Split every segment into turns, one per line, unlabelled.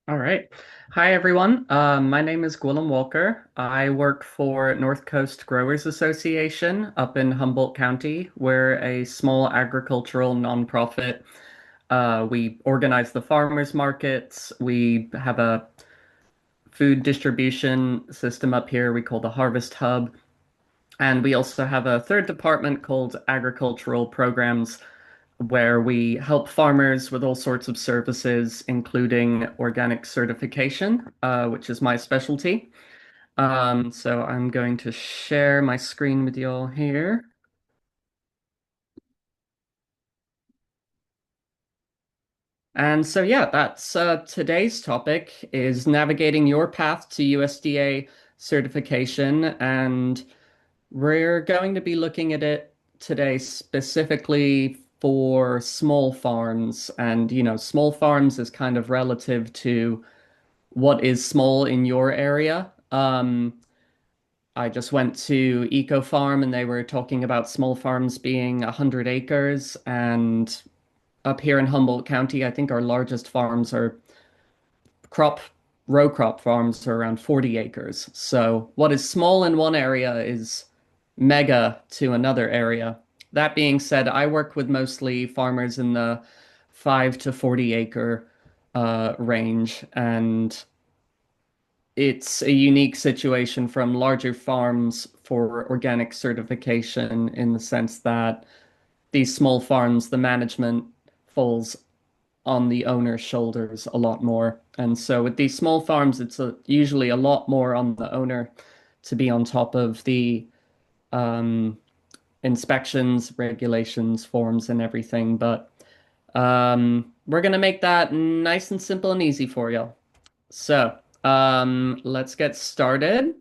All right. Hi, everyone. My name is Gwillem Walker. I work for North Coast Growers Association up in Humboldt County. We're a small agricultural nonprofit. We organize the farmers markets. We have a food distribution system up here we call the Harvest Hub. And we also have a third department called Agricultural Programs, where we help farmers with all sorts of services, including organic certification, which is my specialty. So I'm going to share my screen with you all here. And so yeah, that's today's topic is navigating your path to USDA certification, and we're going to be looking at it today specifically for small farms. And small farms is kind of relative to what is small in your area. I just went to Eco Farm and they were talking about small farms being 100 acres. And up here in Humboldt County, I think our largest farms are crop, row crop farms are around 40 acres. So what is small in one area is mega to another area. That being said, I work with mostly farmers in the 5 to 40 acre range, and it's a unique situation from larger farms for organic certification in the sense that these small farms, the management falls on the owner's shoulders a lot more. And so with these small farms, usually a lot more on the owner to be on top of the um, inspections, regulations, forms, and everything. But we're going to make that nice and simple and easy for you. So, let's get started.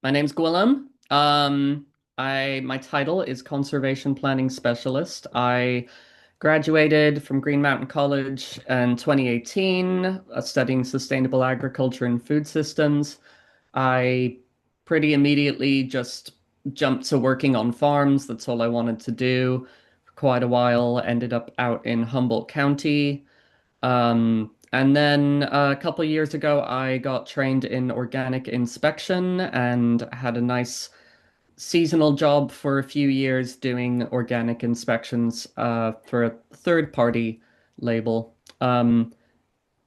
My name's Gwillem. My title is Conservation Planning Specialist. I graduated from Green Mountain College in 2018, studying sustainable agriculture and food systems. I pretty immediately just jumped to working on farms. That's all I wanted to do for quite a while. Ended up out in Humboldt County. And then a couple of years ago, I got trained in organic inspection and had a nice seasonal job for a few years doing organic inspections for a third party label.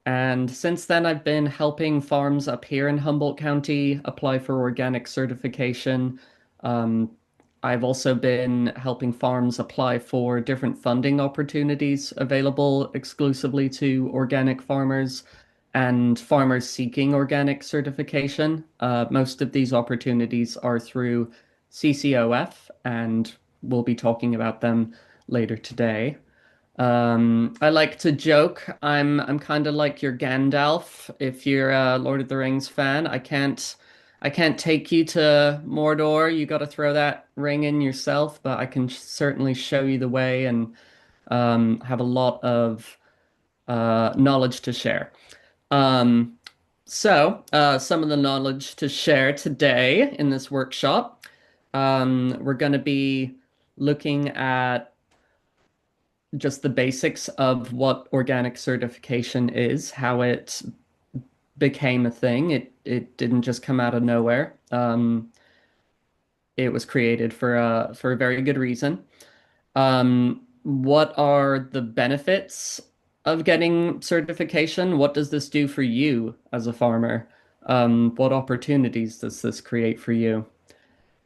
And since then, I've been helping farms up here in Humboldt County apply for organic certification. Um, I've also been helping farms apply for different funding opportunities available exclusively to organic farmers and farmers seeking organic certification. Most of these opportunities are through CCOF, and we'll be talking about them later today. I like to joke. I'm kind of like your Gandalf. If you're a Lord of the Rings fan, I can't take you to Mordor. You got to throw that ring in yourself, but I can certainly show you the way and have a lot of knowledge to share. Um, some of the knowledge to share today in this workshop, we're going to be looking at just the basics of what organic certification is, how it became a thing. It didn't just come out of nowhere. It was created for a very good reason. What are the benefits of getting certification? What does this do for you as a farmer? What opportunities does this create for you?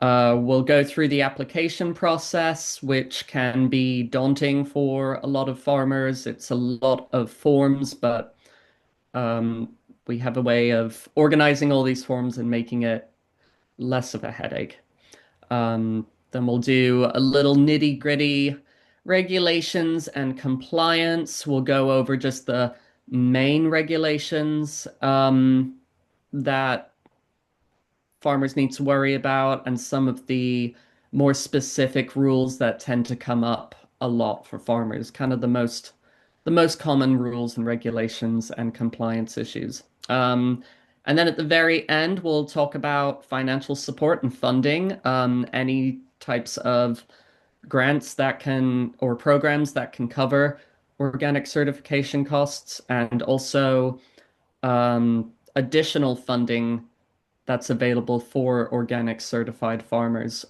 We'll go through the application process, which can be daunting for a lot of farmers. It's a lot of forms, but um, we have a way of organizing all these forms and making it less of a headache. Then we'll do a little nitty-gritty regulations and compliance. We'll go over just the main regulations that farmers need to worry about and some of the more specific rules that tend to come up a lot for farmers, kind of the most common rules and regulations and compliance issues. And then at the very end, we'll talk about financial support and funding, any types of grants that can or programs that can cover organic certification costs and also additional funding that's available for organic certified farmers.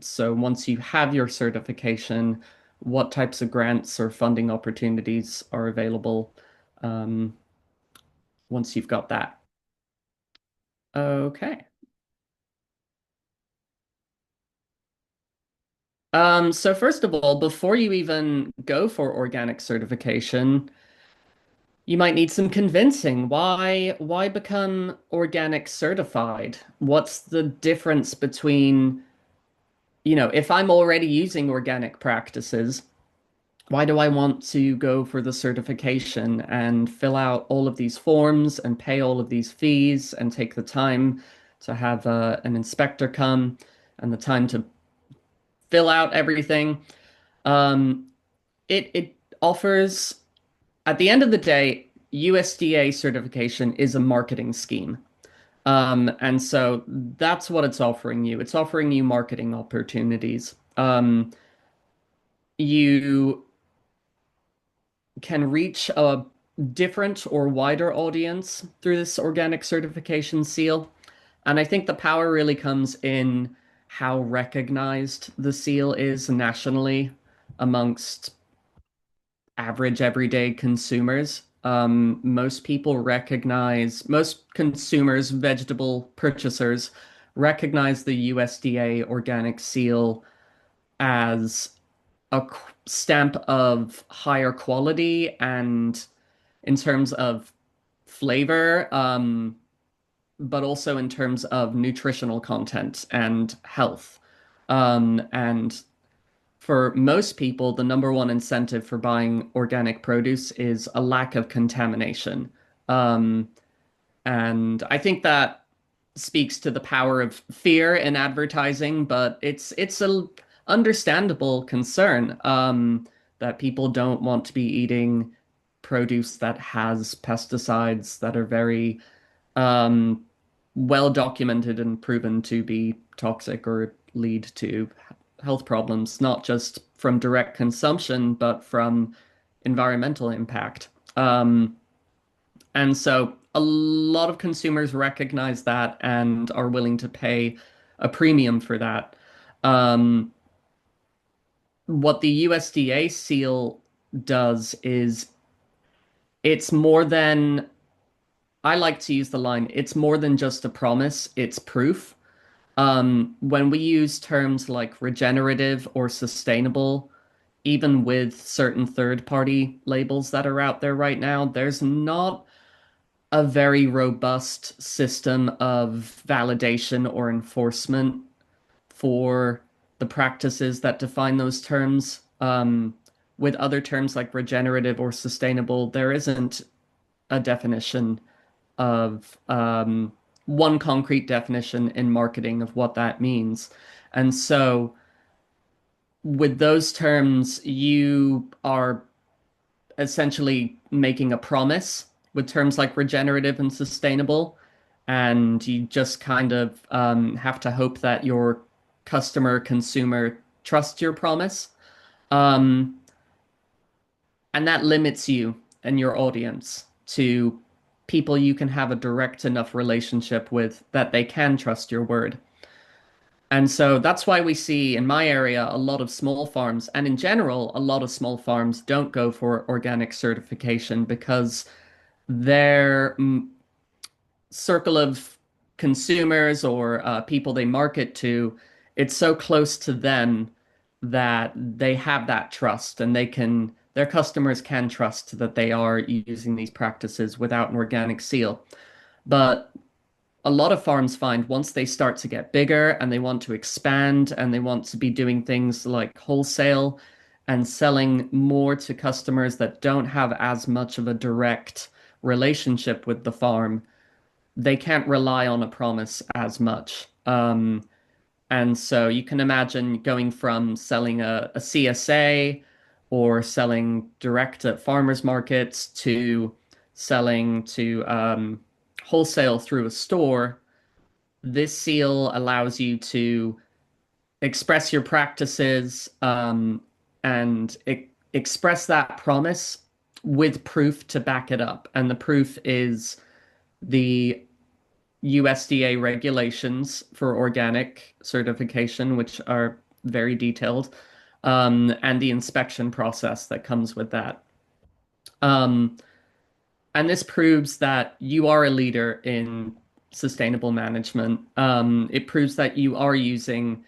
So once you have your certification, what types of grants or funding opportunities are available um, once you've got that? Okay. So first of all, before you even go for organic certification, you might need some convincing. Why become organic certified? What's the difference between, if I'm already using organic practices, why do I want to go for the certification and fill out all of these forms and pay all of these fees and take the time to have an inspector come and the time to fill out everything? Um, it offers, at the end of the day, USDA certification is a marketing scheme. And so that's what it's offering you. It's offering you marketing opportunities. You can reach a different or wider audience through this organic certification seal. And I think the power really comes in how recognized the seal is nationally amongst average everyday consumers. Most consumers, vegetable purchasers, recognize the USDA organic seal as a stamp of higher quality and in terms of flavor, but also in terms of nutritional content and health. And for most people, the number one incentive for buying organic produce is a lack of contamination. Um, and I think that speaks to the power of fear in advertising, but it's a understandable concern that people don't want to be eating produce that has pesticides that are very um, well documented and proven to be toxic or lead to health problems, not just from direct consumption, but from environmental impact. And so a lot of consumers recognize that and are willing to pay a premium for that. Um, what the USDA seal does is it's more than, I like to use the line, it's more than just a promise, it's proof. When we use terms like regenerative or sustainable, even with certain third-party labels that are out there right now, there's not a very robust system of validation or enforcement for the practices that define those terms. With other terms like regenerative or sustainable, there isn't a definition of one concrete definition in marketing of what that means. And so with those terms, you are essentially making a promise with terms like regenerative and sustainable, and you just kind of have to hope that your consumer trusts your promise. Um, and that limits you and your audience to people you can have a direct enough relationship with that they can trust your word. And so that's why we see in my area a lot of small farms, and in general, a lot of small farms don't go for organic certification because their circle of consumers or people they market to, it's so close to them that they have that trust and their customers can trust that they are using these practices without an organic seal. But a lot of farms find once they start to get bigger and they want to expand and they want to be doing things like wholesale and selling more to customers that don't have as much of a direct relationship with the farm, they can't rely on a promise as much. And so you can imagine going from selling a CSA or selling direct at farmers markets to selling to wholesale through a store. This seal allows you to express your practices and express that promise with proof to back it up. And the proof is the USDA regulations for organic certification, which are very detailed, and the inspection process that comes with that. Um, and this proves that you are a leader in sustainable management. It proves that you are using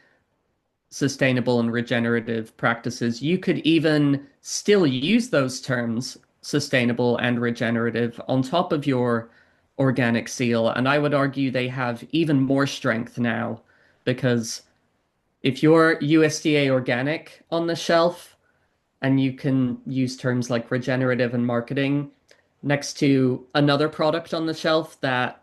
sustainable and regenerative practices. You could even still use those terms, sustainable and regenerative, on top of your organic seal. And I would argue they have even more strength now because if you're USDA organic on the shelf and you can use terms like regenerative and marketing next to another product on the shelf that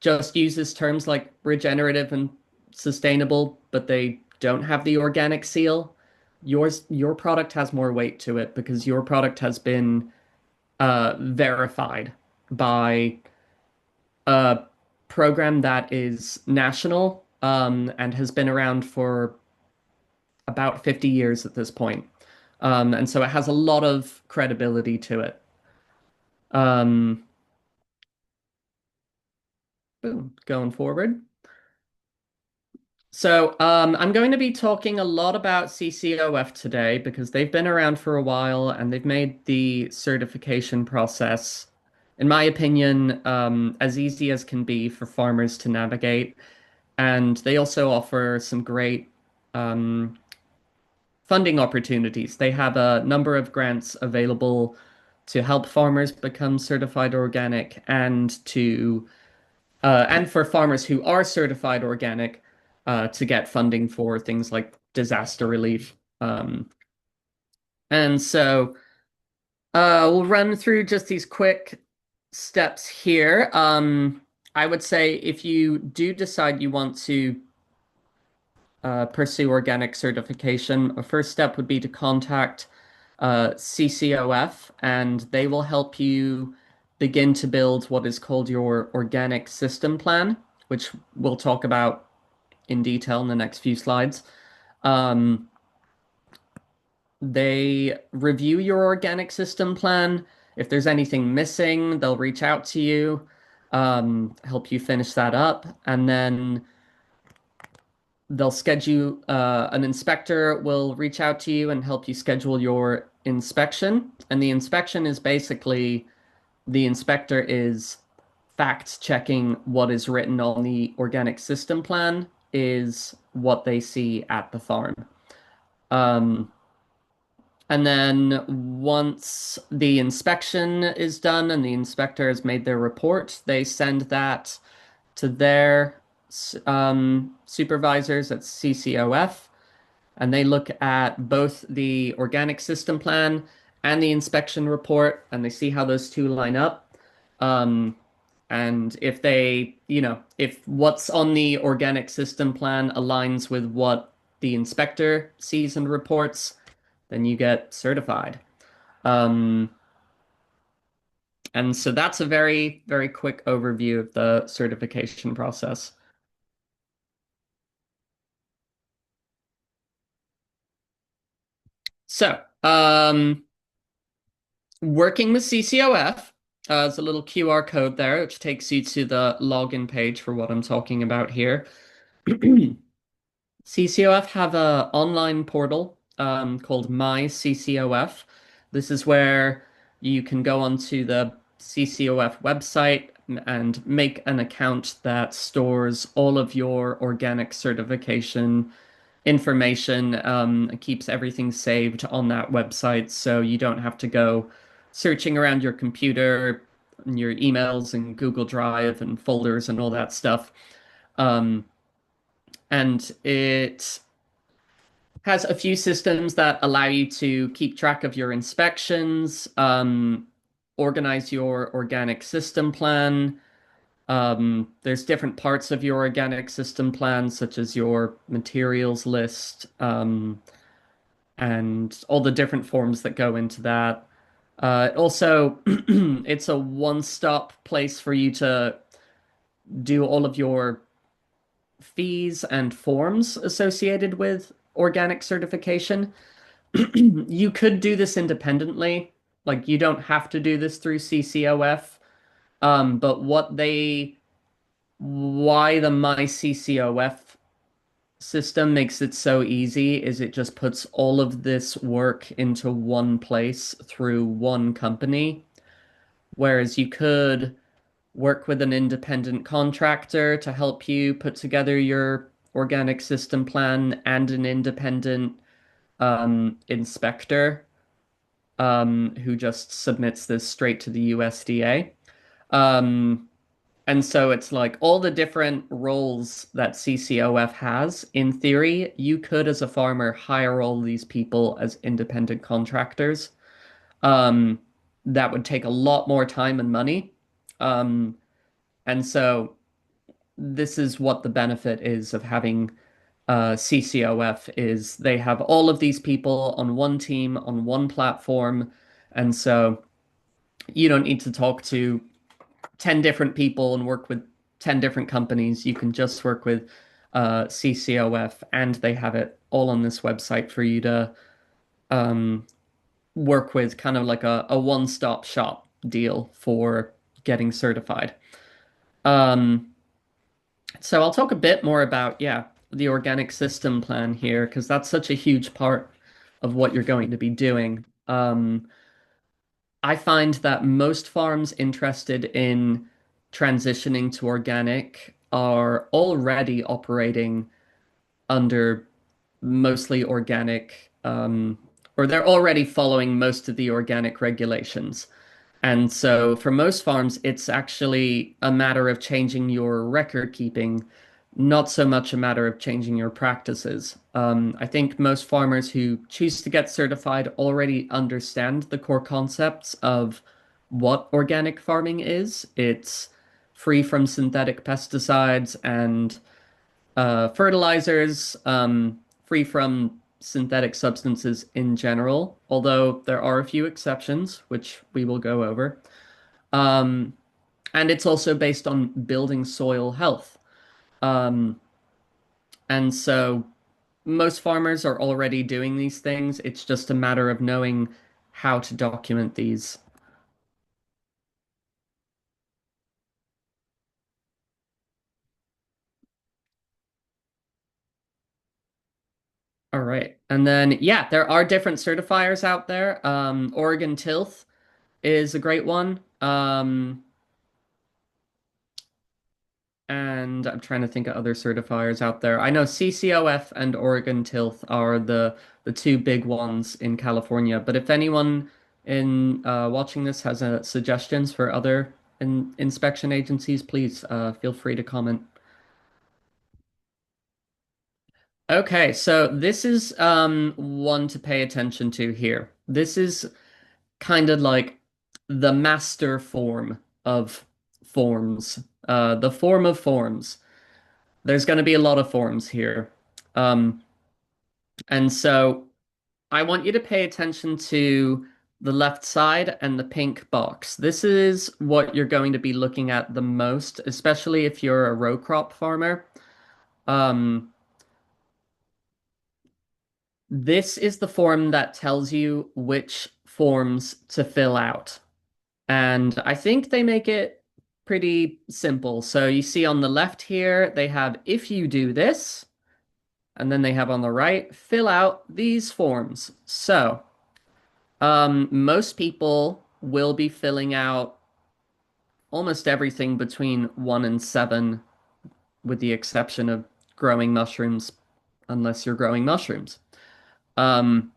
just uses terms like regenerative and sustainable, but they don't have the organic seal, your product has more weight to it because your product has been verified by a program that is national and has been around for about 50 years at this point. And so it has a lot of credibility to it. Um, Boom, going forward. So, I'm going to be talking a lot about CCOF today because they've been around for a while and they've made the certification process, in my opinion, as easy as can be for farmers to navigate. And they also offer some great um, funding opportunities. They have a number of grants available to help farmers become certified organic and for farmers who are certified organic to get funding for things like disaster relief. And so we'll run through just these quick steps here. I would say if you do decide you want to pursue organic certification, a first step would be to contact CCOF, and they will help you begin to build what is called your organic system plan, which we'll talk about in detail in the next few slides. Um, they review your organic system plan. If there's anything missing, they'll reach out to you, help you finish that up, and then they'll schedule an inspector will reach out to you and help you schedule your inspection. And the inspection is basically the inspector is fact checking what is written on the organic system plan is what they see at the farm. Um, and then once the inspection is done and the inspector has made their report, they send that to their supervisors at CCOF, and they look at both the organic system plan and the inspection report, and they see how those two line up. Um, and if they, if what's on the organic system plan aligns with what the inspector sees and reports, then you get certified. Um, and so that's a very, very quick overview of the certification process. So, working with CCOF, there's a little QR code there, which takes you to the login page for what I'm talking about here. CCOF have a online portal called My CCOF. This is where you can go onto the CCOF website and make an account that stores all of your organic certification information, and keeps everything saved on that website so you don't have to go searching around your computer, and your emails and Google Drive and folders and all that stuff. Um, and it has a few systems that allow you to keep track of your inspections, organize your organic system plan. There's different parts of your organic system plan, such as your materials list, and all the different forms that go into that. Also, it's a one-stop place for you to do all of your fees and forms associated with organic certification. You could do this independently. like you don't have to do this through CCOF. But why the My CCOF system makes it so easy is it just puts all of this work into one place through one company, whereas you could work with an independent contractor to help you put together your organic system plan and an independent inspector who just submits this straight to the USDA. Um, and so it's like all the different roles that CCOF has. In theory, you could, as a farmer, hire all these people as independent contractors. Um, that would take a lot more time and money. Um, and so this is what the benefit is of having CCOF is they have all of these people on one team, on one platform. And so you don't need to talk to 10 different people and work with 10 different companies. You can just work with CCOF, and they have it all on this website for you to um, work with, kind of like a one-stop shop deal for getting certified. Um, so I'll talk a bit more about, yeah, the organic system plan here, because that's such a huge part of what you're going to be doing. I find that most farms interested in transitioning to organic are already operating under mostly organic, or they're already following most of the organic regulations. And so for most farms, it's actually a matter of changing your record keeping, not so much a matter of changing your practices. I think most farmers who choose to get certified already understand the core concepts of what organic farming is. It's free from synthetic pesticides and fertilizers, free from synthetic substances in general, although there are a few exceptions, which we will go over. Um, and it's also based on building soil health. Um, and so most farmers are already doing these things. It's just a matter of knowing how to document these. All right. And then, yeah, there are different certifiers out there. Oregon Tilth is a great one. And I'm trying to think of other certifiers out there. I know CCOF and Oregon Tilth are the two big ones in California. But if anyone in watching this has suggestions for other inspection agencies, please feel free to comment. Okay, so this is one to pay attention to here. This is kind of like the master form of forms, the form of forms. There's going to be a lot of forms here. Um, and so I want you to pay attention to the left side and the pink box. This is what you're going to be looking at the most, especially if you're a row crop farmer. Um, this is the form that tells you which forms to fill out. And I think they make it pretty simple. So you see on the left here, they have if you do this. And then they have on the right, fill out these forms. So, most people will be filling out almost everything between 1 and 7, with the exception of growing mushrooms, unless you're growing mushrooms. Um,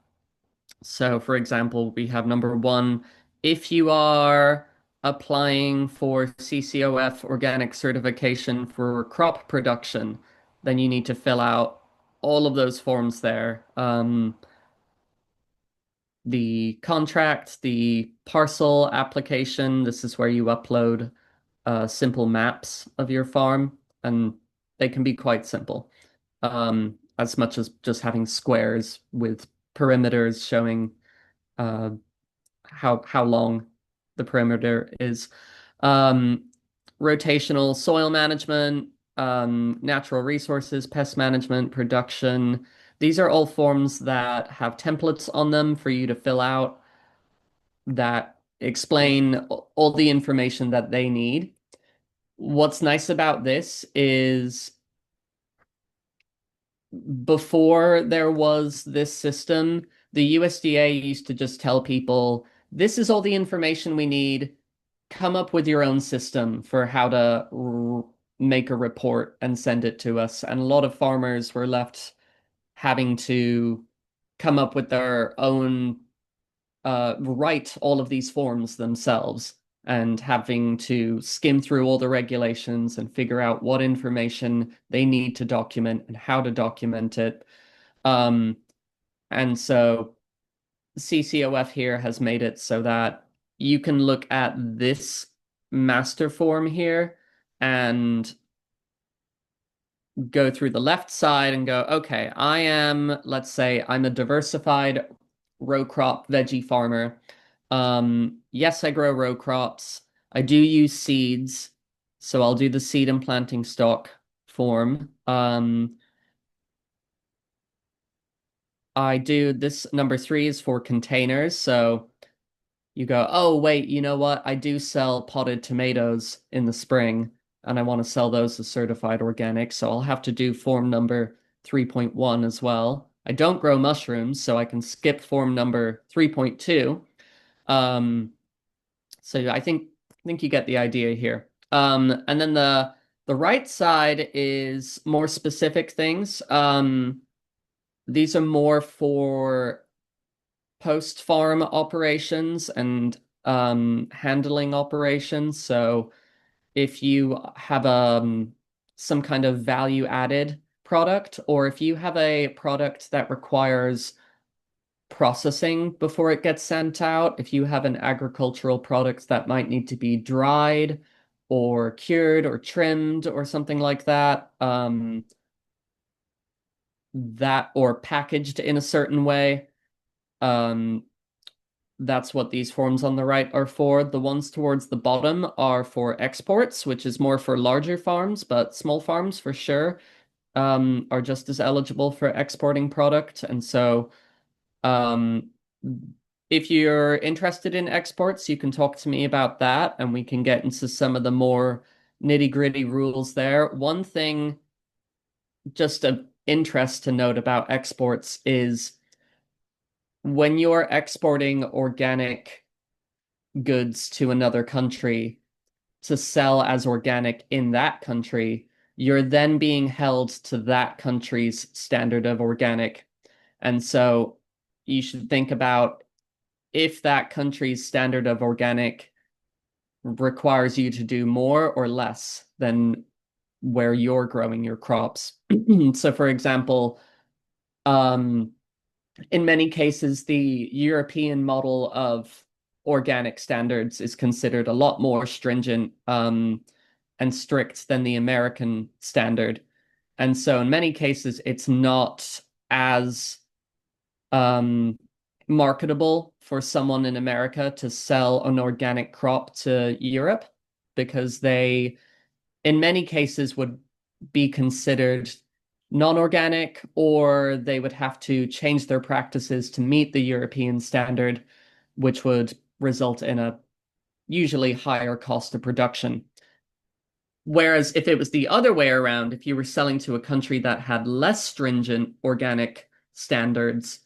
so, for example, we have number 1. If you are applying for CCOF organic certification for crop production, then you need to fill out all of those forms there. The contract, the parcel application. This is where you upload simple maps of your farm, and they can be quite simple, as much as just having squares with perimeters showing uh, how long the perimeter is. Um, Rotational soil management, natural resources, pest management, production. These are all forms that have templates on them for you to fill out. that explain all the information that they need. What's nice about this is before there was this system, the USDA used to just tell people, this is all the information we need. Come up with your own system for how to make a report and send it to us. And a lot of farmers were left having to come up with their own, write all of these forms themselves and having to skim through all the regulations and figure out what information they need to document and how to document it. Um, and so CCOF here has made it so that you can look at this master form here and go through the left side and go, okay, let's say I'm a diversified row crop veggie farmer. Yes, I grow row crops. I do use seeds, so I'll do the seed and planting stock form. I do this number three is for containers, so you go, oh, wait, you know what? I do sell potted tomatoes in the spring, and I want to sell those as certified organic, so I'll have to do form number 3.1 as well. I don't grow mushrooms, so I can skip form number 3.2. Um, so I think you get the idea here. And then the right side is more specific things. These are more for post-farm operations and handling operations. So if you have some kind of value added product, or if you have a product that requires processing before it gets sent out, if you have an agricultural product that might need to be dried or cured or trimmed or something like that, that or packaged in a certain way, um, that's what these forms on the right are for. The ones towards the bottom are for exports, which is more for larger farms, but small farms for sure are just as eligible for exporting product. And so um, if you're interested in exports, you can talk to me about that and we can get into some of the more nitty-gritty rules there. One thing just of interest to note about exports is when you're exporting organic goods to another country to sell as organic in that country, you're then being held to that country's standard of organic. And so you should think about if that country's standard of organic requires you to do more or less than where you're growing your crops. So, for example, um, in many cases, the European model of organic standards is considered a lot more stringent and strict than the American standard. And so, in many cases, it's not as um, marketable for someone in America to sell an organic crop to Europe because they, in many cases, would be considered non-organic, or they would have to change their practices to meet the European standard, which would result in a usually higher cost of production. Whereas if it was the other way around, if you were selling to a country that had less stringent organic standards,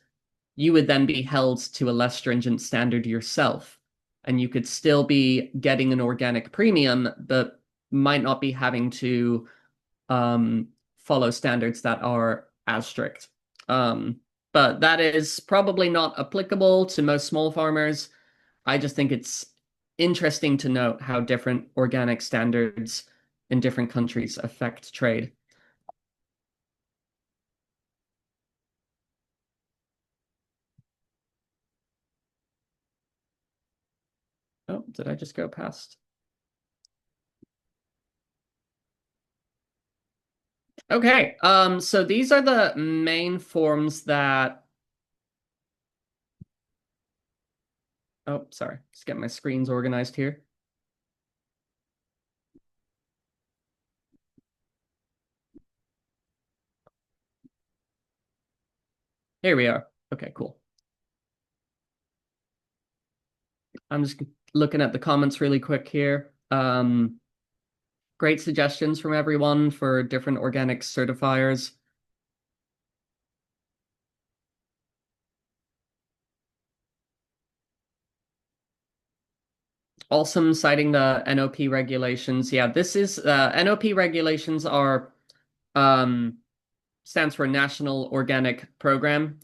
you would then be held to a less stringent standard yourself. And you could still be getting an organic premium, but might not be having to um, follow standards that are as strict. Um, but that is probably not applicable to most small farmers. I just think it's interesting to note how different organic standards in different countries affect trade. Oh, did I just go past? Okay, so these are the main forms that, oh, sorry, just get my screens organized here. Here we are. Okay, cool. I'm just looking at the comments really quick here. Great suggestions from everyone for different organic certifiers. Awesome citing the NOP regulations. Yeah, this is NOP regulations are um stands for National Organic Program.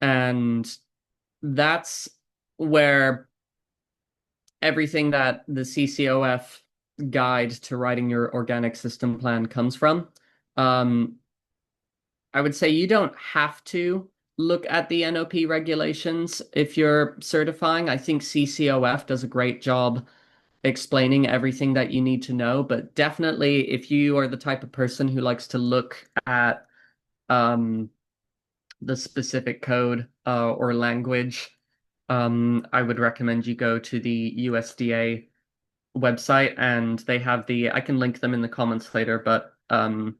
And that's where everything that the CCOF guide to writing your organic system plan comes from. Um, I would say you don't have to look at the NOP regulations if you're certifying. I think CCOF does a great job explaining everything that you need to know, but definitely if you are the type of person who likes to look at um, the specific code or language, I would recommend you go to the USDA website and they have I can link them in the comments later, but the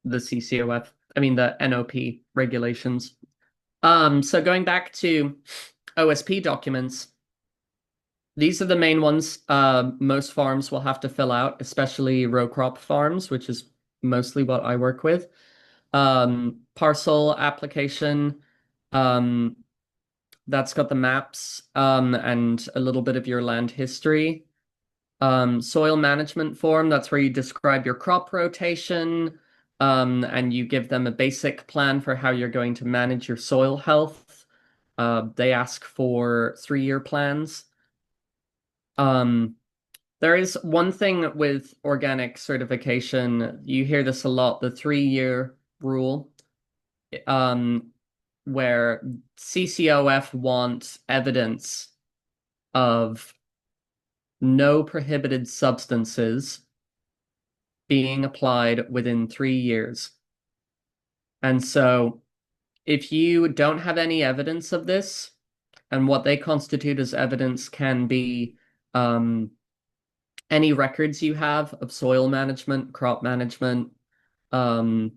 CCOF, I mean the NOP regulations. So going back to OSP documents, these are the main ones most farms will have to fill out, especially row crop farms, which is mostly what I work with. Parcel application, um, that's got the maps and a little bit of your land history. Soil management form, that's where you describe your crop rotation, and you give them a basic plan for how you're going to manage your soil health. They ask for 3-year plans. Um, there is one thing with organic certification, you hear this a lot, the 3-year rule, um, where CCOF wants evidence of no prohibited substances being applied within 3 years. And so if you don't have any evidence of this, and what they constitute as evidence can be um, any records you have of soil management, crop management, um,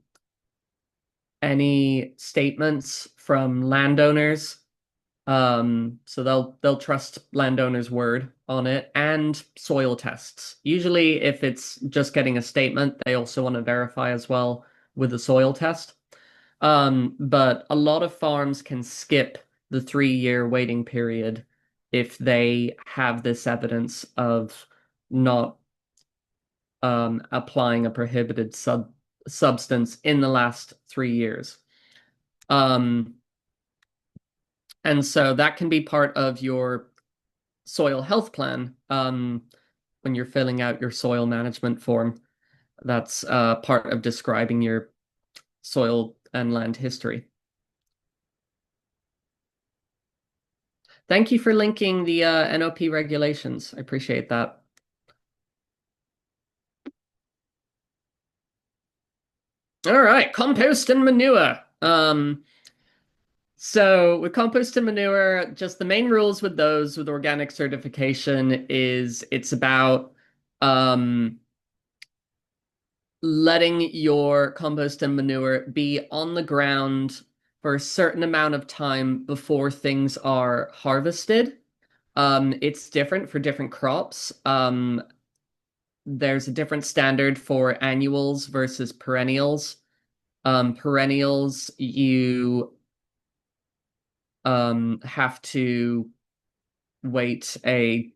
any statements from landowners. So they'll trust landowners' word on it and soil tests. Usually, if it's just getting a statement, they also want to verify as well with a soil test. But a lot of farms can skip the 3-year waiting period if they have this evidence of not applying a prohibited substance in the last 3 years. Um, and so that can be part of your soil health plan when you're filling out your soil management form. That's part of describing your soil and land history. Thank you for linking the NOP regulations. I appreciate that. All right, compost and manure. So with compost and manure, just the main rules with those with organic certification is it's about um, letting your compost and manure be on the ground for a certain amount of time before things are harvested. It's different for different crops. There's a different standard for annuals versus perennials. Perennials, you have to wait a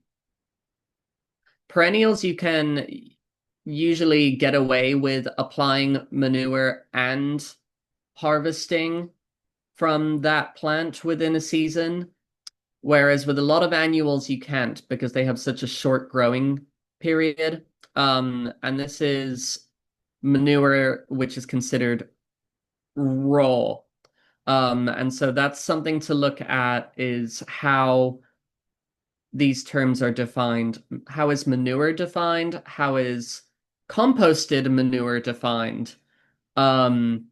perennials you can usually get away with applying manure and harvesting from that plant within a season, whereas with a lot of annuals you can't because they have such a short growing period. And this is manure which is considered raw. And so that's something to look at is how these terms are defined. How is manure defined? How is composted manure defined? Um,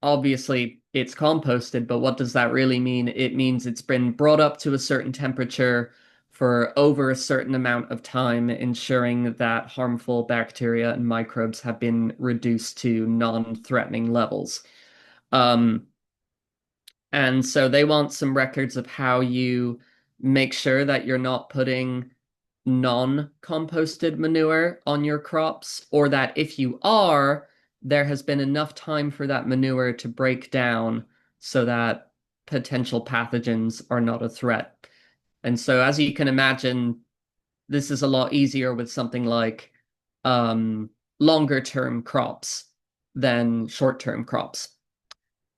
Obviously, it's composted, but what does that really mean? It means it's been brought up to a certain temperature for over a certain amount of time, ensuring that harmful bacteria and microbes have been reduced to non-threatening levels. Um, And so they want some records of how you make sure that you're not putting non-composted manure on your crops, or that if you are, there has been enough time for that manure to break down so that potential pathogens are not a threat. And so, as you can imagine, this is a lot easier with something like um, longer term crops than short term crops.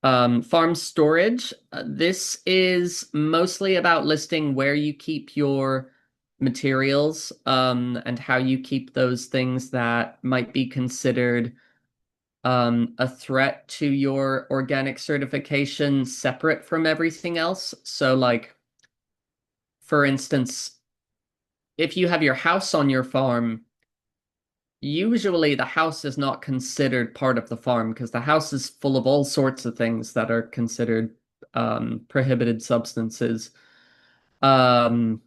Farm storage. This is mostly about listing where you keep your materials, and how you keep those things that might be considered a threat to your organic certification separate from everything else. So, like, for instance, if you have your house on your farm, usually the house is not considered part of the farm because the house is full of all sorts of things that are considered prohibited substances. Um,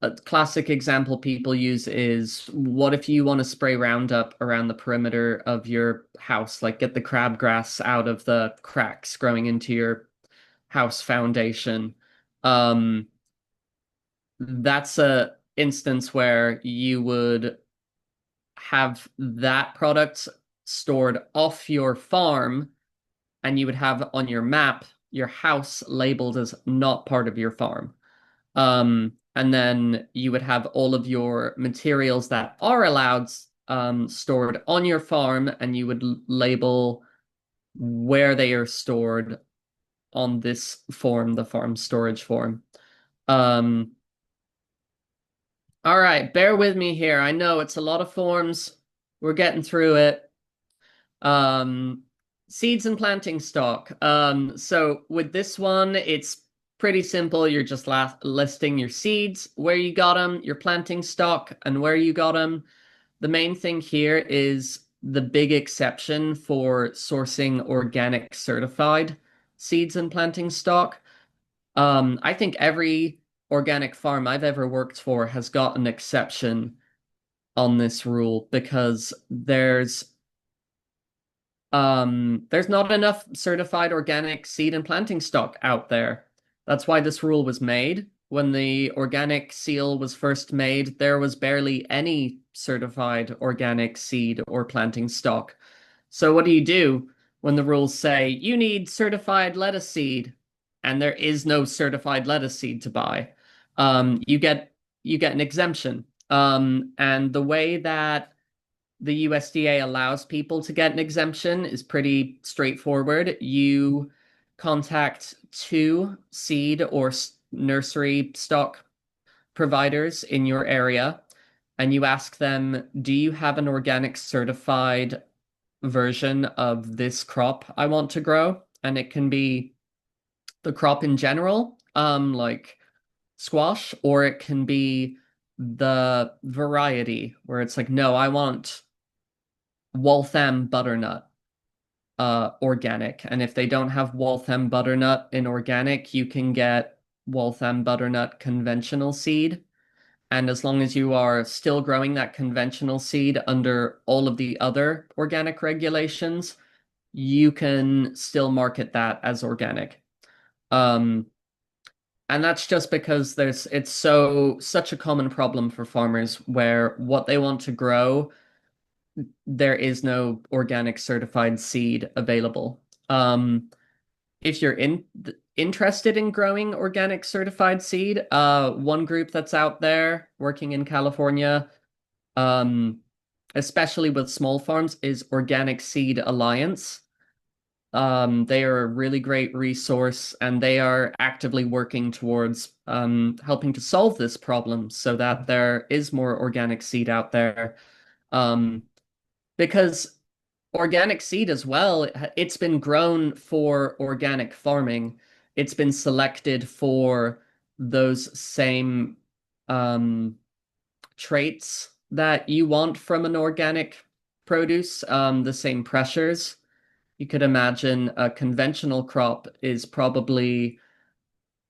a classic example people use is, what if you want to spray Roundup around the perimeter of your house, like get the crabgrass out of the cracks growing into your house foundation? Um, that's a instance where you would have that product stored off your farm, and you would have on your map your house labeled as not part of your farm. And then you would have all of your materials that are allowed stored on your farm, and you would label where they are stored on this form, the farm storage form. Um, all right, bear with me here. I know it's a lot of forms. We're getting through it. Um, Seeds and planting stock. So with this one, it's pretty simple. You're just listing your seeds, where you got them, your planting stock, and where you got them. The main thing here is the big exception for sourcing organic certified seeds and planting stock. I think every organic farm I've ever worked for has got an exception on this rule because there's not enough certified organic seed and planting stock out there. That's why this rule was made. When the organic seal was first made, there was barely any certified organic seed or planting stock. So what do when the rules say you need certified lettuce seed and there is no certified lettuce seed to buy? You get an exemption. And the way that the USDA allows people to get an exemption is pretty straightforward. You contact two seed or nursery stock providers in your area, and you ask them, do you have an organic certified version of this crop I want to grow? And it can be the crop in general, like squash, or it can be the variety where it's like, no, I want Waltham butternut organic. And if they don't have Waltham butternut in organic, you can get Waltham butternut conventional seed. And as long as you are still growing that conventional seed under all of the other organic regulations, you can still market that as organic. Um, and that's just because it's such a common problem for farmers where what they want to grow, there is no organic certified seed available. If you're interested in growing organic certified seed, one group that's out there working in California, um, especially with small farms, is Organic Seed Alliance. They are a really great resource, and they are actively working towards helping to solve this problem so that there is more organic seed out there. Um, because organic seed as well, it's been grown for organic farming. It's been selected for those same um, traits that you want from an organic produce, the same pressures. You could imagine a conventional crop is probably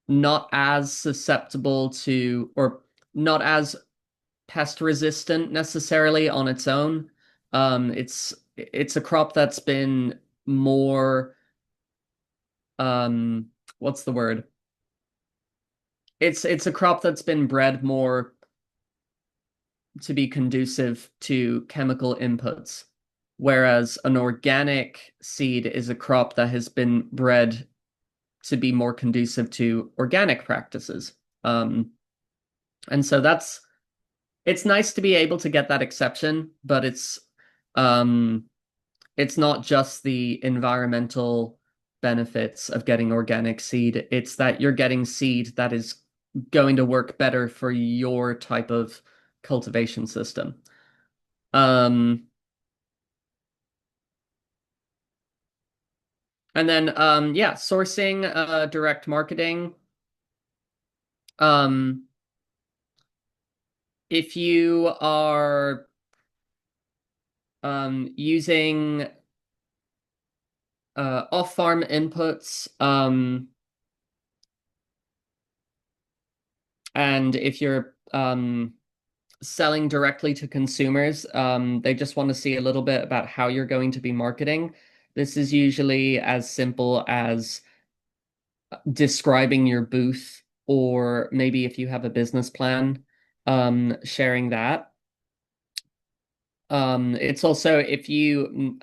not as susceptible to, or not as pest resistant necessarily on its own. It's a crop that's been more what's the word? It's a crop that's been bred more to be conducive to chemical inputs, whereas an organic seed is a crop that has been bred to be more conducive to organic practices. Um, and so it's nice to be able to get that exception, but um, it's not just the environmental benefits of getting organic seed. It's that you're getting seed that is going to work better for your type of cultivation system. Um, and then yeah, sourcing, direct marketing. Um, if you are using off-farm inputs, and if you're selling directly to consumers, they just want to see a little bit about how you're going to be marketing. This is usually as simple as describing your booth, or maybe if you have a business plan, sharing that. It's also if you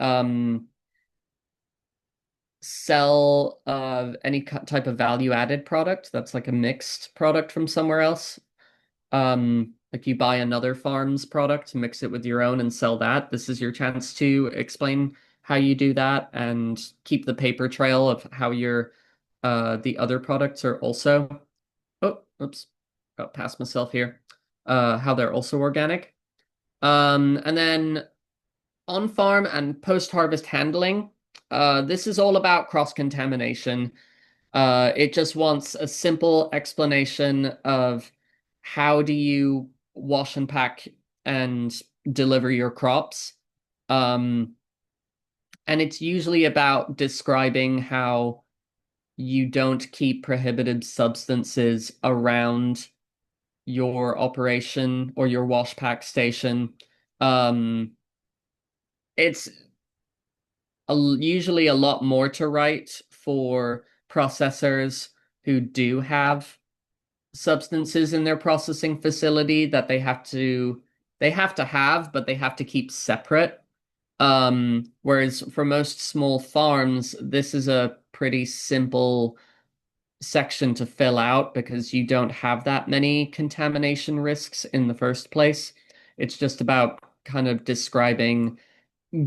sell any type of value added product that's like a mixed product from somewhere else. Like you buy another farm's product, mix it with your own and sell that. This is your chance to explain how you do that and keep the paper trail of how your the other products are also, oh, oops, got past myself here. How they're also organic. And then on-farm and post-harvest handling. This is all about cross-contamination. It just wants a simple explanation of how do you wash and pack and deliver your crops. Um, and it's usually about describing how you don't keep prohibited substances around your operation or your wash pack station. Um, it's usually a lot more to write for processors who do have substances in their processing facility that they have to have, but they have to keep separate. Whereas for most small farms, this is a pretty simple section to fill out because you don't have that many contamination risks in the first place. It's just about kind of describing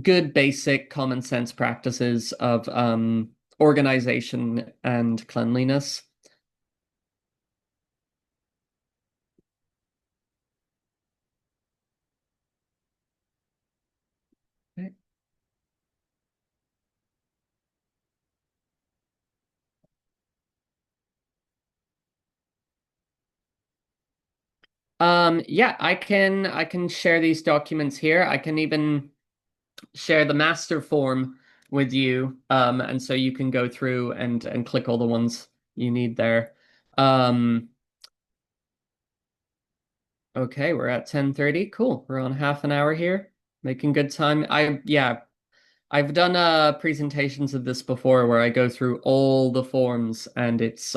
good basic common sense practices of organization and cleanliness. Yeah, I can share these documents here. I can even share the master form with you. And so you can go through and click all the ones you need there. Um, okay, we're at 10:30. Cool. We're on half an hour here. Making good time. Yeah, I've done presentations of this before where I go through all the forms and it's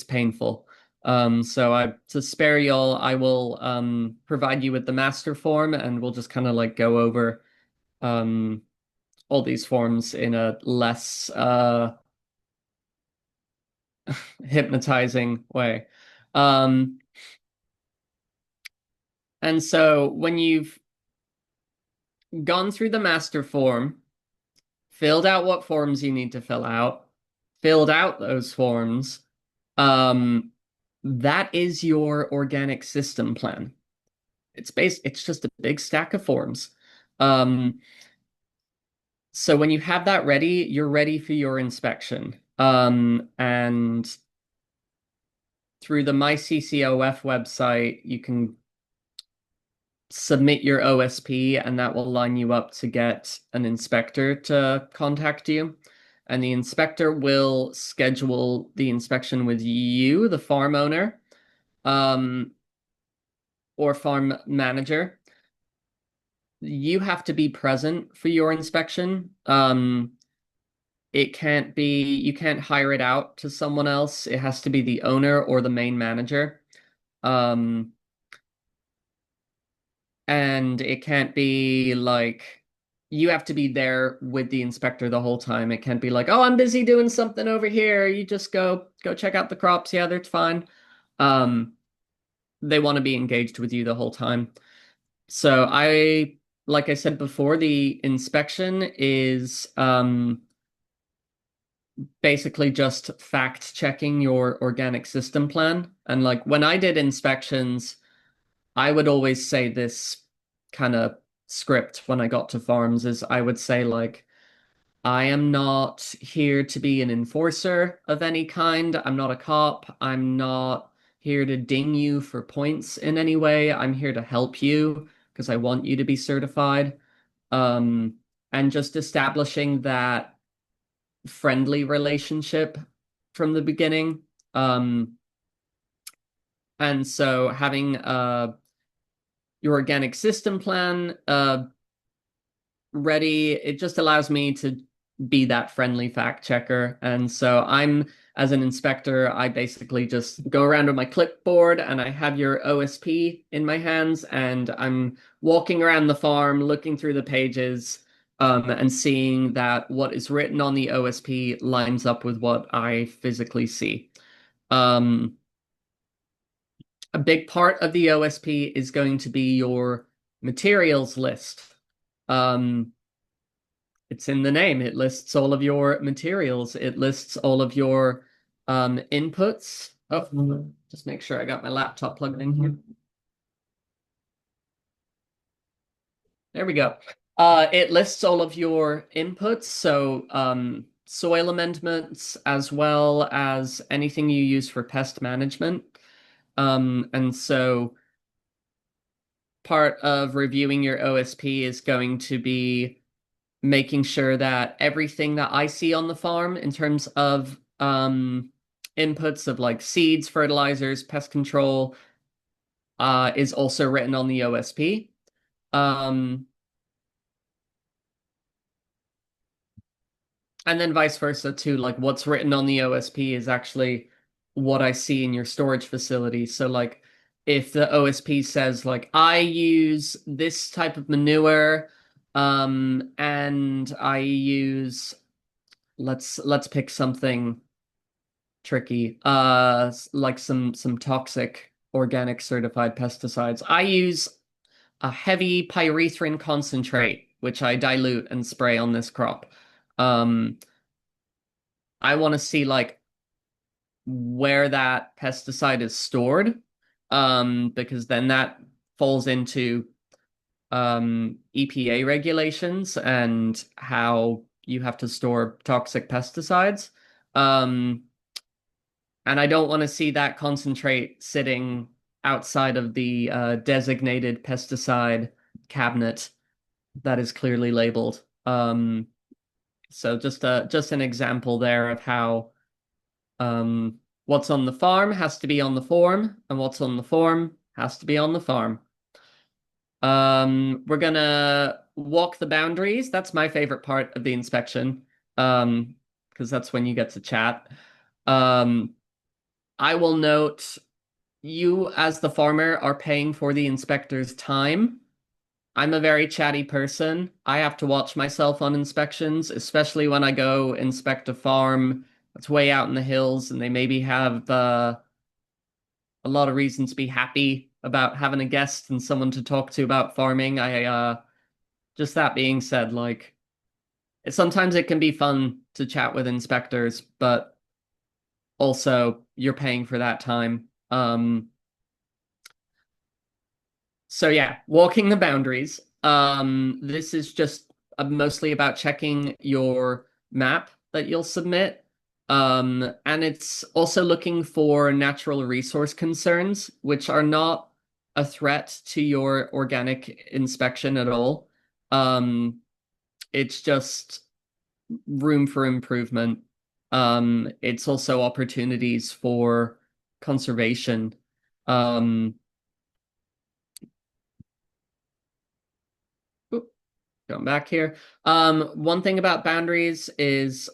painful. So to spare y'all, I will provide you with the master form and we'll just kind of like go over um all these forms in a less hypnotizing way. Um and so when you've gone through the master form, filled out what forms you need to fill out, filled out those forms, um that is your organic system plan. It's just a big stack of forms. Um, so when you have that ready, you're ready for your inspection. And through the MyCCOF website, you can submit your OSP, and that will line you up to get an inspector to contact you. And the inspector will schedule the inspection with you, the farm owner, um, or farm manager. You have to be present for your inspection. you can't hire it out to someone else. It has to be the owner or the main manager. Um, and it can't be like you have to be there with the inspector the whole time. It can't be like, oh, I'm busy doing something over here. You just go check out the crops. Yeah, they're fine. Um, they want to be engaged with you the whole time. So like I said before, the inspection is basically just fact checking your organic system plan. And like when I did inspections, I would always say this kind of script when I got to farms is I would say like I am not here to be an enforcer of any kind. I'm not a cop. I'm not here to ding you for points in any way. I'm here to help you because I want you to be certified. Um, and just establishing that friendly relationship from the beginning. Um, and so having your organic system plan ready, it just allows me to be that friendly fact checker. And so as an inspector, I basically just go around with my clipboard and I have your OSP in my hands and I'm walking around the farm, looking through the pages, and seeing that what is written on the OSP lines up with what I physically see. Um, a big part of the OSP is going to be your materials list. Um, it's in the name. It lists all of your materials. It lists all of your inputs. Oh, just make sure I got my laptop plugged in here. There we go. It lists all of your inputs, so soil amendments as well as anything you use for pest management. And so part of reviewing your OSP is going to be making sure that everything that I see on the farm in terms of inputs of like seeds, fertilizers, pest control, is also written on the OSP. Um, and then vice versa too, like what's written on the OSP is actually what I see in your storage facility. So like if the OSP says like I use this type of manure, and I use let's pick something tricky. Like some toxic organic certified pesticides. I use a heavy pyrethrin concentrate, which I dilute and spray on this crop. Um, I want to see like where that pesticide is stored, because then that falls into EPA regulations and how you have to store toxic pesticides. Um, And I don't want to see that concentrate sitting outside of the designated pesticide cabinet that is clearly labeled. So just an example there of how what's on the farm has to be on the form, and what's on the form has to be on the farm. We're gonna walk the boundaries. That's my favorite part of the inspection, because that's when you get to chat. Um, I will note you, as the farmer, are paying for the inspector's time. I'm a very chatty person. I have to watch myself on inspections, especially when I go inspect a farm that's way out in the hills and they maybe have a lot of reason to be happy about having a guest and someone to talk to about farming. Just that being said, like, sometimes it can be fun to chat with inspectors, but also you're paying for that time. So yeah, walking the boundaries. This is just mostly about checking your map that you'll submit. And it's also looking for natural resource concerns, which are not a threat to your organic inspection at all. Um, it's just room for improvement. It's also opportunities for conservation. Um, going back here. One thing about boundaries is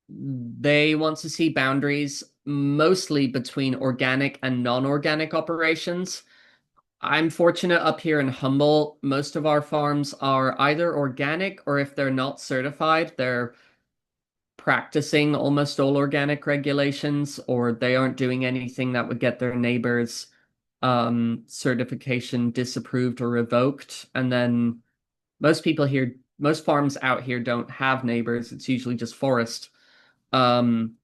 they want to see boundaries mostly between organic and non-organic operations. I'm fortunate up here in Humboldt, most of our farms are either organic or if they're not certified, they're practicing almost all organic regulations or they aren't doing anything that would get their neighbors certification disapproved or revoked. And then most farms out here don't have neighbors. It's usually just forest. Um,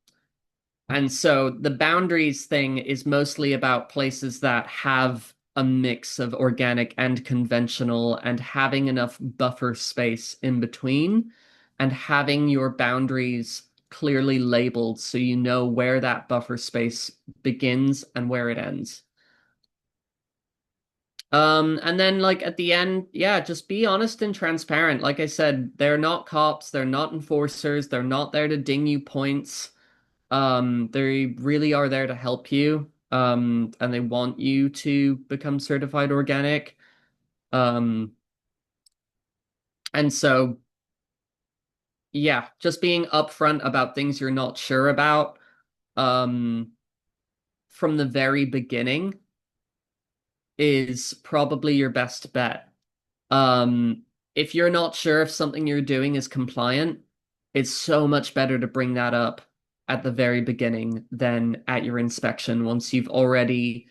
and so the boundaries thing is mostly about places that have a mix of organic and conventional and having enough buffer space in between and having your boundaries clearly labeled so you know where that buffer space begins and where it ends. And then like at the end, yeah, just be honest and transparent. Like I said, they're not cops, they're not enforcers, they're not there to ding you points. They really are there to help you. And they want you to become certified organic. Um, and so yeah, just being upfront about things you're not sure about, um, from the very beginning is probably your best bet. Um, if you're not sure if something you're doing is compliant, it's so much better to bring that up at the very beginning than at your inspection once you've already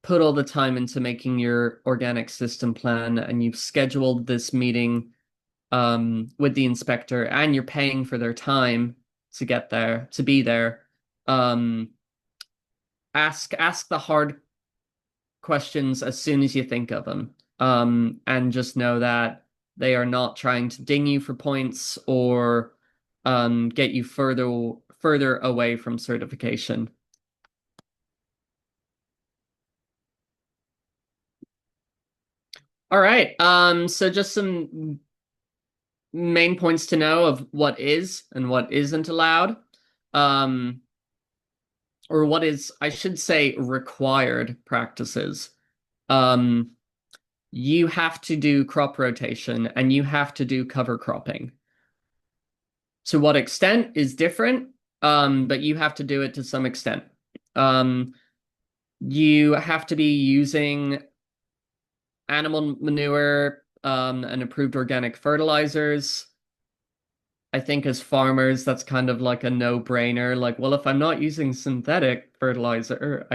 put all the time into making your organic system plan and you've scheduled this meeting with the inspector and you're paying for their time to get there, to be there. Um, ask the hard questions as soon as you think of them. And just know that they are not trying to ding you for points or get you further away from certification. All right. So just some main points to know of what is and what isn't allowed. Um, or what is, I should say, required practices. Um, you have to do crop rotation and you have to do cover cropping. To what extent is different, but you have to do it to some extent. Um, you have to be using animal manure, and approved organic fertilizers. I think as farmers, that's kind of like a no-brainer. Like, well, if I'm not using synthetic fertilizer,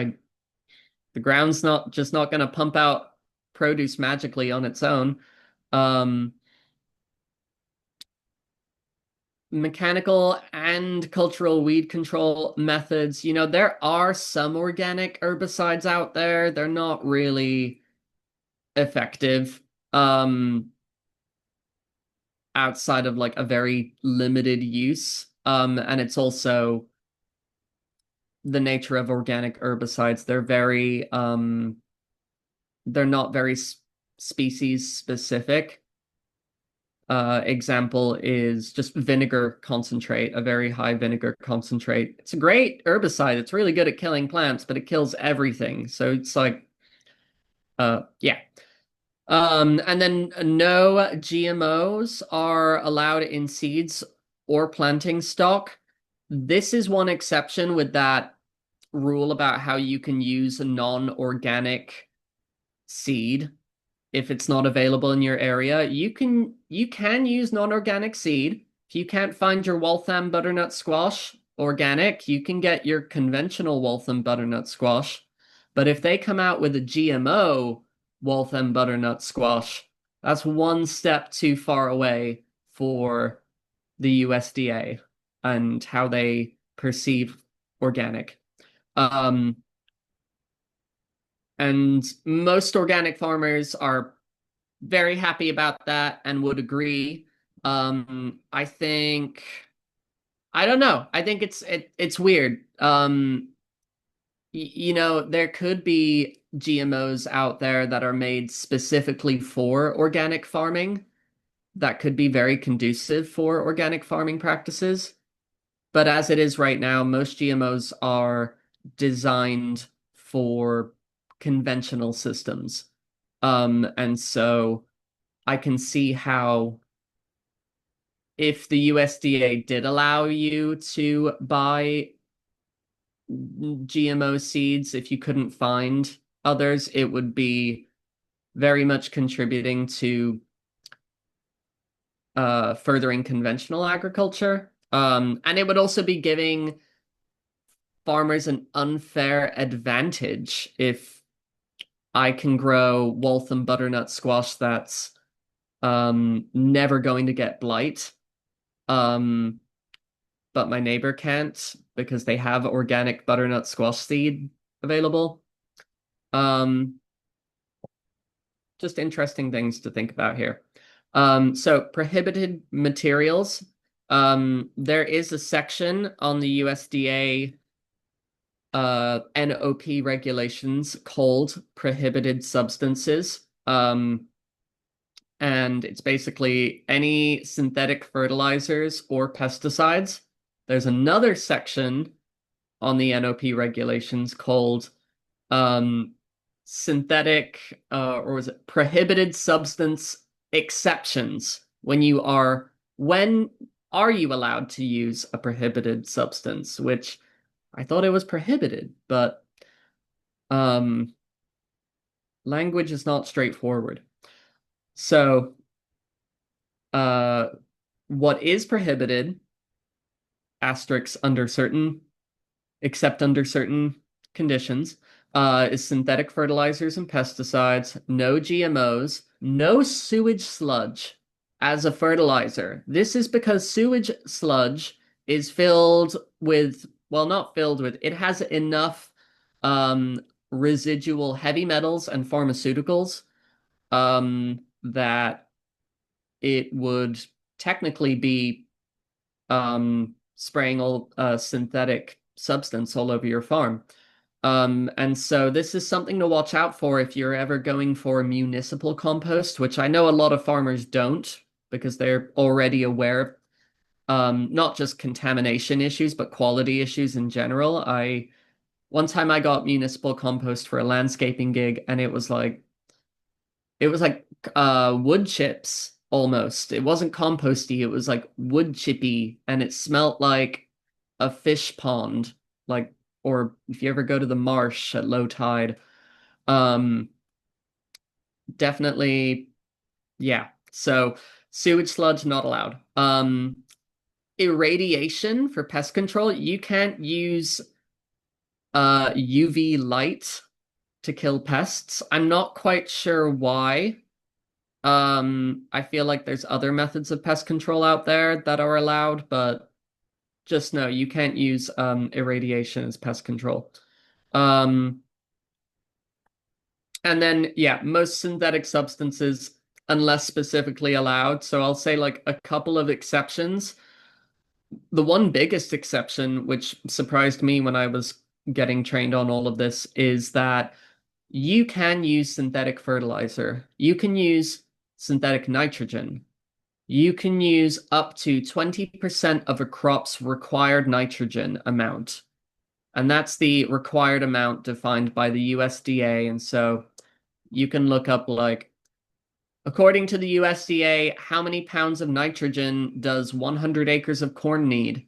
the ground's not going to pump out produce magically on its own. Um, Mechanical and cultural weed control methods. There are some organic herbicides out there. They're not really effective, outside of like a very limited use. And it's also the nature of organic herbicides. They're not very species specific. Example is just vinegar concentrate, a very high vinegar concentrate. It's a great herbicide. It's really good at killing plants, but it kills everything. So it's like, yeah. And then no GMOs are allowed in seeds or planting stock. This is one exception with that rule about how you can use a non-organic seed if it's not available in your area. You can use non-organic seed. If you can't find your Waltham butternut squash organic, you can get your conventional Waltham butternut squash. But if they come out with a GMO Waltham butternut squash, that's one step too far away for the USDA and how they perceive organic. Um, and most organic farmers are very happy about that and would agree. I think I don't know. I think it's weird. There could be GMOs out there that are made specifically for organic farming that could be very conducive for organic farming practices. But as it is right now, most GMOs are designed for conventional systems. And so I can see how if the USDA did allow you to buy GMO seeds, if you couldn't find others, it would be very much contributing to furthering conventional agriculture. And it would also be giving farmers an unfair advantage if I can grow Waltham butternut squash that's never going to get blight. Um, but my neighbor can't because they have organic butternut squash seed available. Um, just interesting things to think about here. So prohibited materials. There is a section on the USDA NOP regulations called prohibited substances. And it's basically any synthetic fertilizers or pesticides. There's another section on the NOP regulations called um, synthetic or was it prohibited substance exceptions. When are you allowed to use a prohibited substance? Which I thought it was prohibited, but um, language is not straightforward. So, uh, what is prohibited, asterisks under certain, except under certain conditions, is synthetic fertilizers and pesticides, no GMOs, no sewage sludge as a fertilizer. This is because sewage sludge is filled with, well, not filled with, it has enough residual heavy metals and pharmaceuticals that it would technically be spraying all synthetic substance all over your farm. And so this is something to watch out for if you're ever going for municipal compost, which I know a lot of farmers don't because they're already aware of not just contamination issues, but quality issues in general. One time I got municipal compost for a landscaping gig, and it was like wood chips almost. It wasn't composty, it was like wood chippy, and it smelt like a fish pond, like or if you ever go to the marsh at low tide. Um Definitely, yeah. So sewage sludge not allowed. Irradiation for pest control, you can't use UV light to kill pests. I'm not quite sure why. I feel like there's other methods of pest control out there that are allowed, but just know you can't use irradiation as pest control. Um, and then yeah, most synthetic substances, unless specifically allowed. So I'll say like a couple of exceptions. The one biggest exception, which surprised me when I was getting trained on all of this, is that you can use synthetic fertilizer. You can use synthetic nitrogen. You can use up to 20% of a crop's required nitrogen amount. And that's the required amount defined by the USDA. And so you can look up, like, according to the USDA, how many pounds of nitrogen does 100 acres of corn need?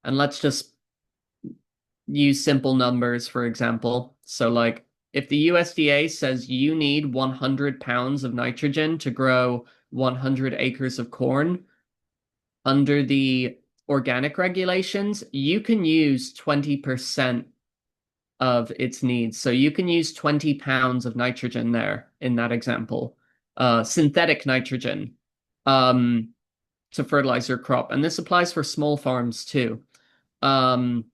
And let's just use simple numbers, for example. So, like, if the USDA says you need 100 pounds of nitrogen to grow 100 acres of corn, under the organic regulations, you can use 20% of its needs. So you can use 20 pounds of nitrogen there in that example, synthetic nitrogen, um, to fertilize your crop. And this applies for small farms too. Um,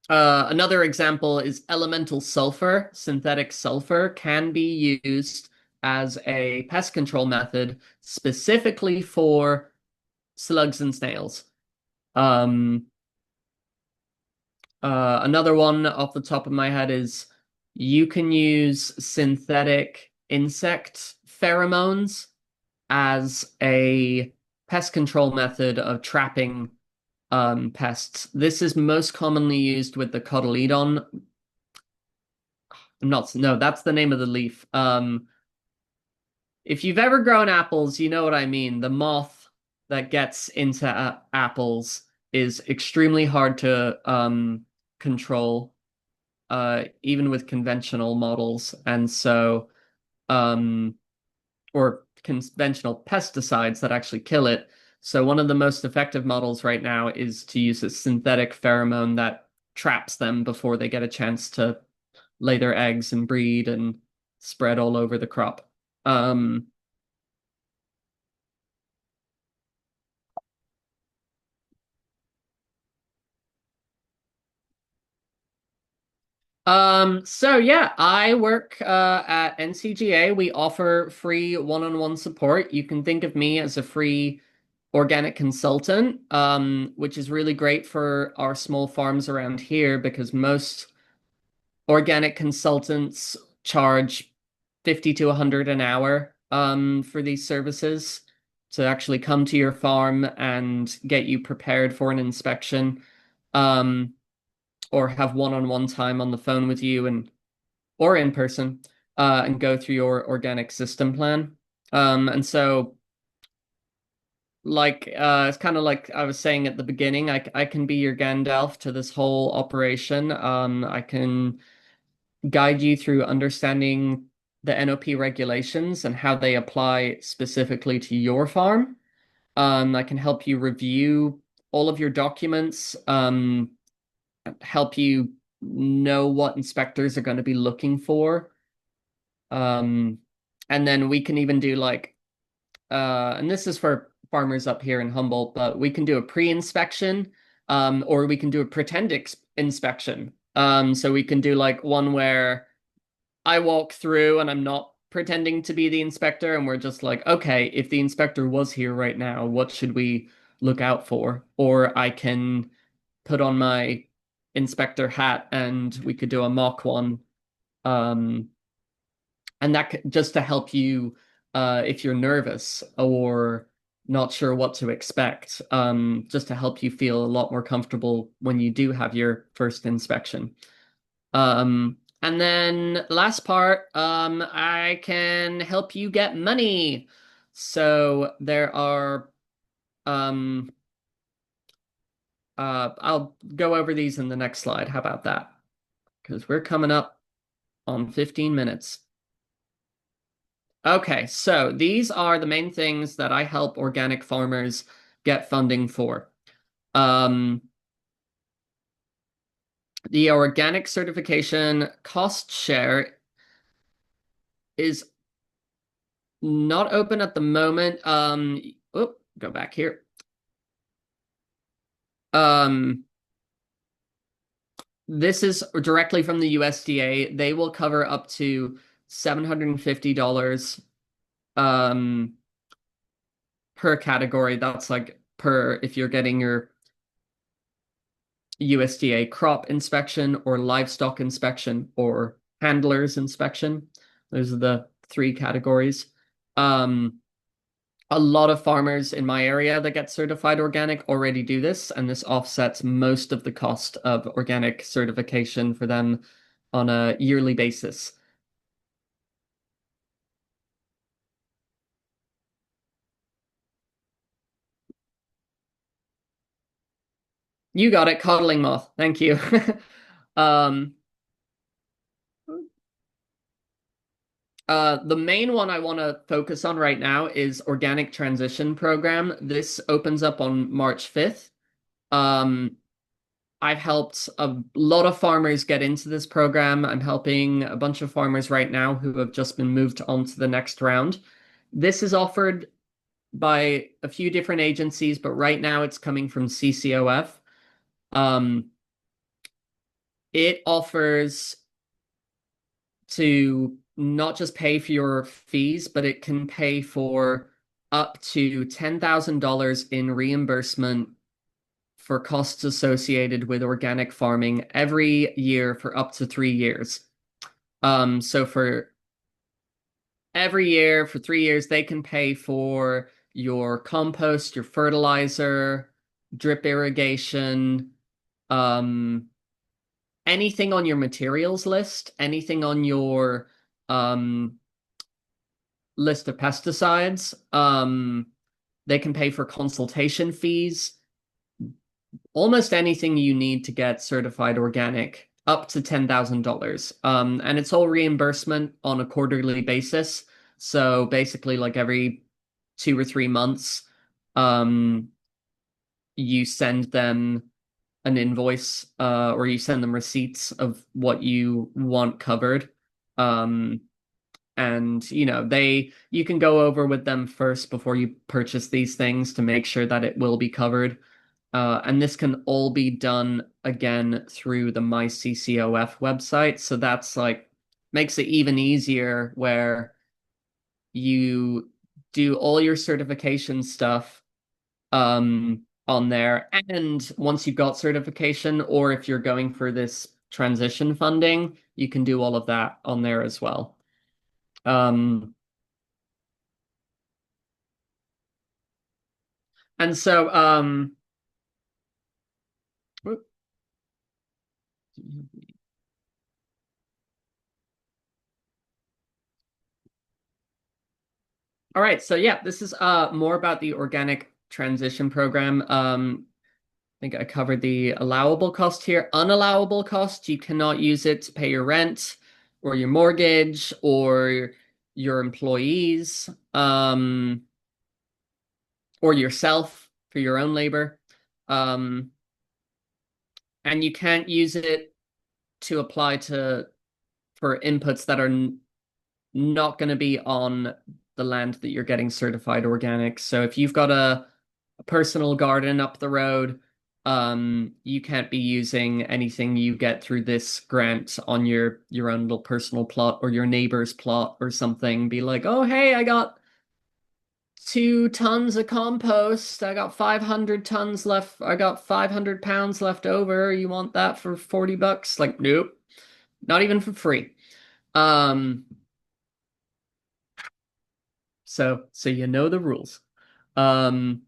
Another example is elemental sulfur. Synthetic sulfur can be used as a pest control method specifically for slugs and snails. Um, Another one off the top of my head is you can use synthetic insect pheromones as a pest control method of trapping pests. This is most commonly used with the cotyledon. Not, no, that's the name of the leaf. If you've ever grown apples, you know what I mean. The moth that gets into apples is extremely hard to control, even with conventional models. And so, um, or conventional pesticides that actually kill it. So one of the most effective models right now is to use a synthetic pheromone that traps them before they get a chance to lay their eggs and breed and spread all over the crop. Um, so yeah, I work at NCGA. We offer free one-on-one support. You can think of me as a free organic consultant, which is really great for our small farms around here because most organic consultants charge 50 to 100 an hour for these services to actually come to your farm and get you prepared for an inspection. Or have one-on-one time on the phone with you and or in person and go through your organic system plan. And so it's kind of like I was saying at the beginning, I can be your Gandalf to this whole operation. I can guide you through understanding the NOP regulations and how they apply specifically to your farm. I can help you review all of your documents, help you know what inspectors are going to be looking for. Um, and then we can even do and this is for farmers up here in Humboldt, but we can do a pre-inspection, or we can do a pretend inspection. So we can do like one where I walk through and I'm not pretending to be the inspector, and we're just like, okay, if the inspector was here right now, what should we look out for? Or I can put on my inspector hat and we could do a mock one. Um, and just to help you if you're nervous or not sure what to expect, just to help you feel a lot more comfortable when you do have your first inspection. And then last part, I can help you get money. So there are um I'll go over these in the next slide. How about that? Because we're coming up on 15 minutes. Okay, so these are the main things that I help organic farmers get funding for. Um, the organic certification cost share is not open at the moment. Go back here. Um, this is directly from the USDA. They will cover up to $750 um per category. That's like per if you're getting your USDA crop inspection or livestock inspection or handlers inspection. Those are the three categories. Um, a lot of farmers in my area that get certified organic already do this, and this offsets most of the cost of organic certification for them on a yearly basis. You got it, coddling moth. Thank you. Um, the main one I want to focus on right now is Organic Transition Program. This opens up on March 5th. Um, I've helped a lot of farmers get into this program. I'm helping a bunch of farmers right now who have just been moved on to the next round. This is offered by a few different agencies, but right now it's coming from CCOF. Um, it offers to not just pay for your fees, but it can pay for up to $10,000 in reimbursement for costs associated with organic farming every year for up to 3 years. So for every year for 3 years, they can pay for your compost, your fertilizer, drip irrigation, um, anything on your materials list, anything on your um, list of pesticides, they can pay for consultation fees, almost anything you need to get certified organic, up to $10,000. And it's all reimbursement on a quarterly basis. So basically, like every 2 or 3 months, um, you send them an invoice, or you send them receipts of what you want covered. Um, and you can go over with them first before you purchase these things to make sure that it will be covered. And this can all be done again through the MyCCOF website. So that's like makes it even easier where you do all your certification stuff on there. And once you've got certification, or if you're going for this transition funding, you can do all of that on there as well. Um, and so, all right, so yeah, this is more about the organic transition program. I think I covered the allowable cost here. Unallowable cost, you cannot use it to pay your rent or your mortgage or your employees, or yourself for your own labor. Um, and you can't use it to apply to for inputs that are not going to be on the land that you're getting certified organic. So if you've got a personal garden up the road, you can't be using anything you get through this grant on your own little personal plot or your neighbor's plot or something. Be like, oh hey, I got 2 tons of compost. I got 500 tons left. I got 500 pounds left over. You want that for $40? Like, nope, not even for free. Um, so you know the rules. Um,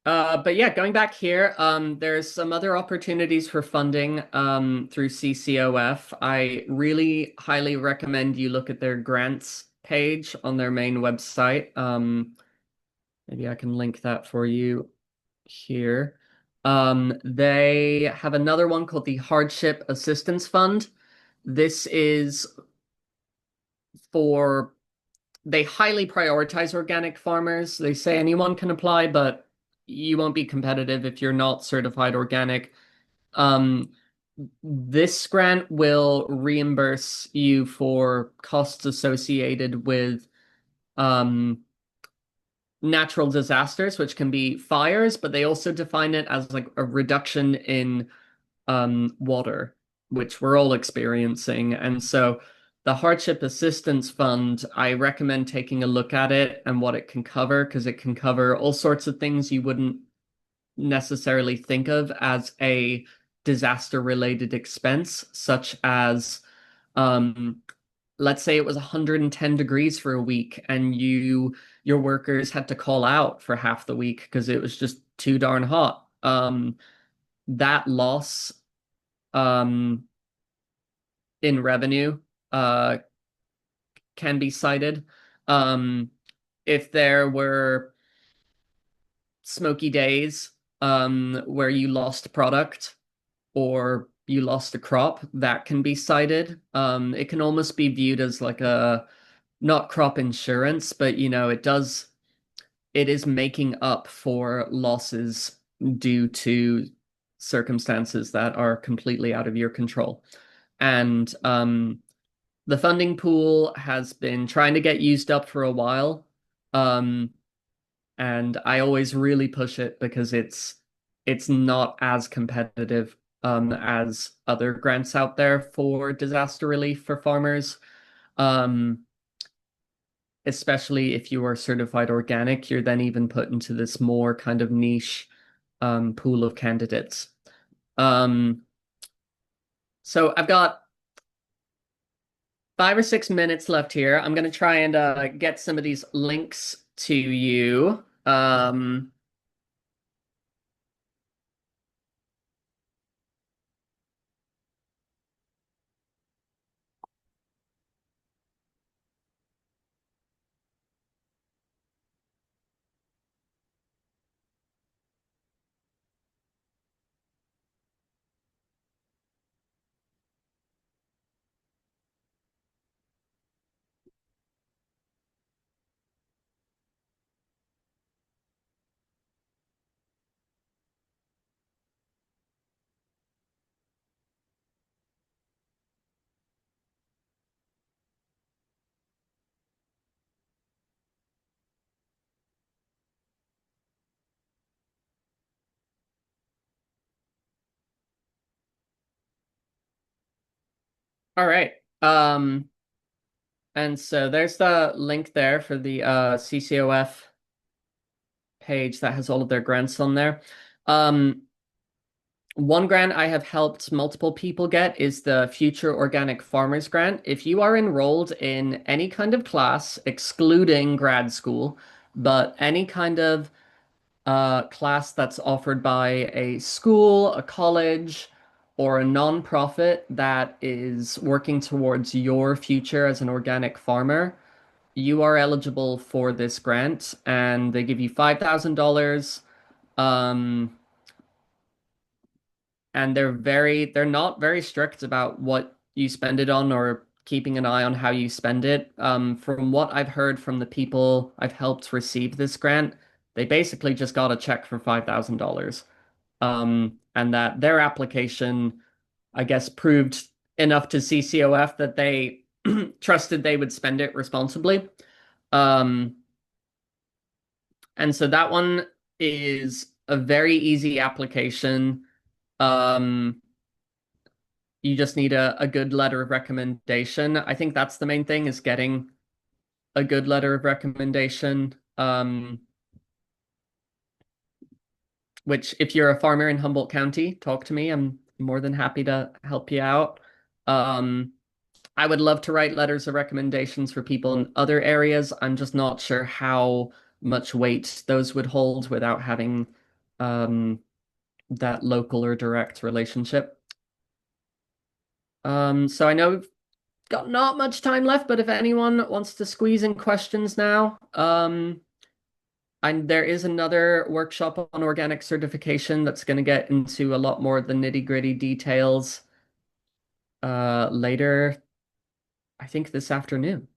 but yeah, going back here, there's some other opportunities for funding through CCOF. I really highly recommend you look at their grants page on their main website. Maybe I can link that for you here. They have another one called the Hardship Assistance Fund. This is for they highly prioritize organic farmers. They say anyone can apply, but you won't be competitive if you're not certified organic. Um, this grant will reimburse you for costs associated with um, natural disasters, which can be fires, but they also define it as like a reduction in water, which we're all experiencing. And so the Hardship Assistance Fund, I recommend taking a look at it and what it can cover, because it can cover all sorts of things you wouldn't necessarily think of as a disaster related expense, such as um, let's say it was 110 degrees for a week and your workers had to call out for half the week because it was just too darn hot. That loss um, in revenue uh, can be cited. Um, if there were smoky days where you lost product or you lost a crop, that can be cited. It can almost be viewed as like a not crop insurance, but it is making up for losses due to circumstances that are completely out of your control. And the funding pool has been trying to get used up for a while. Um, and I always really push it because it's not as competitive as other grants out there for disaster relief for farmers. Um, Especially if you are certified organic, you're then even put into this more kind of niche pool of candidates. Um, so I've got 5 or 6 minutes left here. I'm going to try and get some of these links to you. All right. Um, and so there's the link there for the CCOF page that has all of their grants on there. Um, One grant I have helped multiple people get is the Future Organic Farmers Grant. If you are enrolled in any kind of class, excluding grad school, but any kind of class that's offered by a school, a college, or a nonprofit that is working towards your future as an organic farmer, you are eligible for this grant, and they give you $5,000. Um, and they're not very strict about what you spend it on or keeping an eye on how you spend it. From what I've heard from the people I've helped receive this grant, they basically just got a check for $5,000. And that their application, I guess, proved enough to CCOF that they trusted they would spend it responsibly. Um, and so that one is a very easy application. Um, You just need a good letter of recommendation. I think that's the main thing is getting a good letter of recommendation. Which if you're a farmer in Humboldt County, talk to me. I'm more than happy to help you out. Um, I would love to write letters of recommendations for people in other areas. I'm just not sure how much weight those would hold without having um, that local or direct relationship. So I know we've got not much time left, but if anyone wants to squeeze in questions now, and there is another workshop on organic certification that's going to get into a lot more of the nitty-gritty details later, I think this afternoon.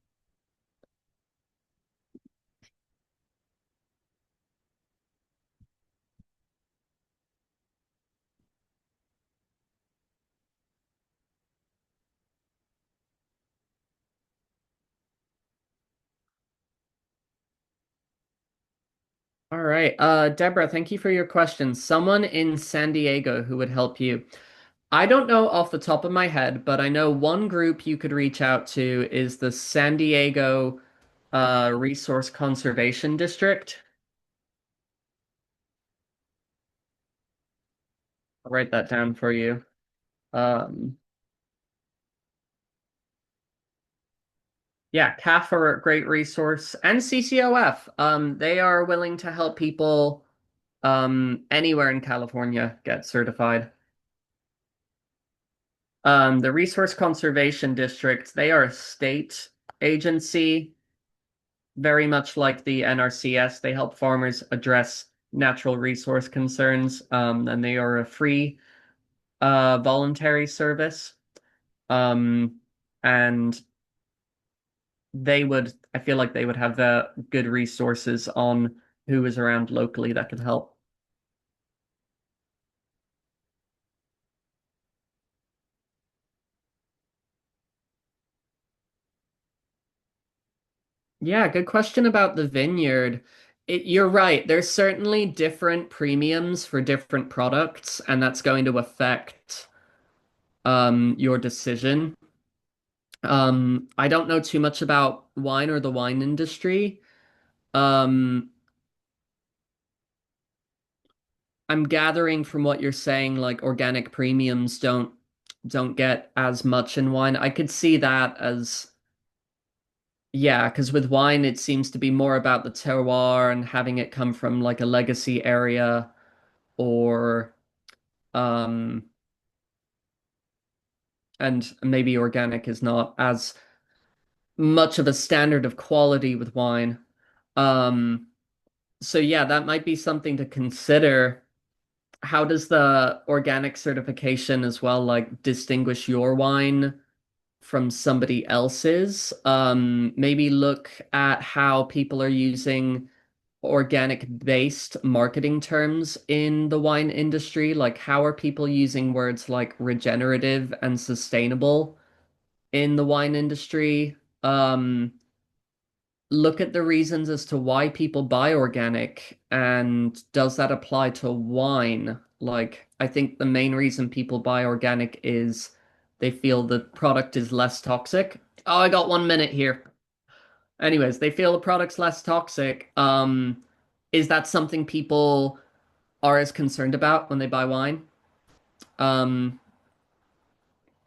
All right. Deborah, thank you for your question. Someone in San Diego who would help you. I don't know off the top of my head, but I know one group you could reach out to is the San Diego Resource Conservation District. I'll write that down for you. Um, yeah, CAFF are a great resource, and CCOF. They are willing to help people anywhere in California get certified. The Resource Conservation District, they are a state agency, very much like the NRCS. They help farmers address natural resource concerns, and they are a free voluntary service. Um, and I feel like they would have good resources on who is around locally that could help. Yeah, good question about the vineyard. You're right. There's certainly different premiums for different products, and that's going to affect your decision. I don't know too much about wine or the wine industry. Um, I'm gathering from what you're saying, like organic premiums don't get as much in wine. I could see that as Yeah, because with wine, it seems to be more about the terroir and having it come from like a legacy area or um and maybe organic is not as much of a standard of quality with wine. Um so yeah, that might be something to consider. How does the organic certification as well like distinguish your wine from somebody else's? Maybe look at how people are using organic based marketing terms in the wine industry. Like, how are people using words like regenerative and sustainable in the wine industry? Look at the reasons as to why people buy organic, and does that apply to wine? Like, I think the main reason people buy organic is they feel the product is less toxic. Oh, I got 1 minute here. Anyways, they feel the product's less toxic. Is that something people are as concerned about when they buy wine? Um,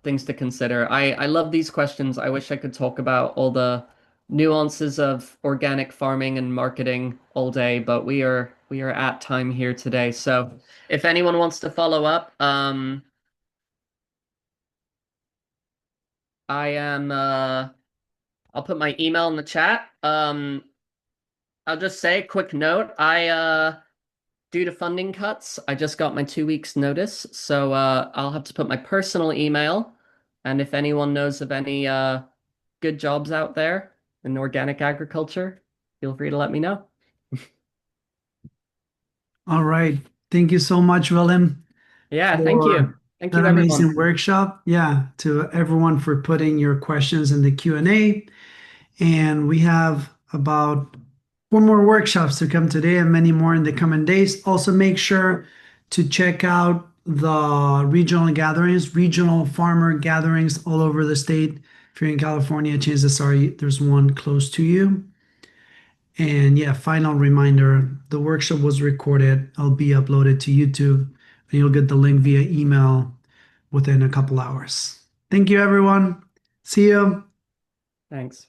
Things to consider. I love these questions. I wish I could talk about all the nuances of organic farming and marketing all day, but we are at time here today. So if anyone wants to follow up, I am I'll put my email in the chat. I'll just say a quick note. Due to funding cuts, I just got my 2 weeks notice, so I'll have to put my personal email. And if anyone knows of any good jobs out there in organic agriculture, feel free to let me know.
All right. Thank you so much, Willem,
Yeah, thank you.
for
Thank
that
you, everyone.
amazing workshop. Yeah, to everyone for putting your questions in the Q&A. And we have about four more workshops to come today and many more in the coming days. Also, make sure to check out the regional gatherings, regional farmer gatherings all over the state. If you're in California, chances are there's one close to you. And yeah, final reminder, the workshop was recorded. I'll be uploaded to YouTube, and you'll get the link via email within a couple hours. Thank you, everyone. See you.
Thanks.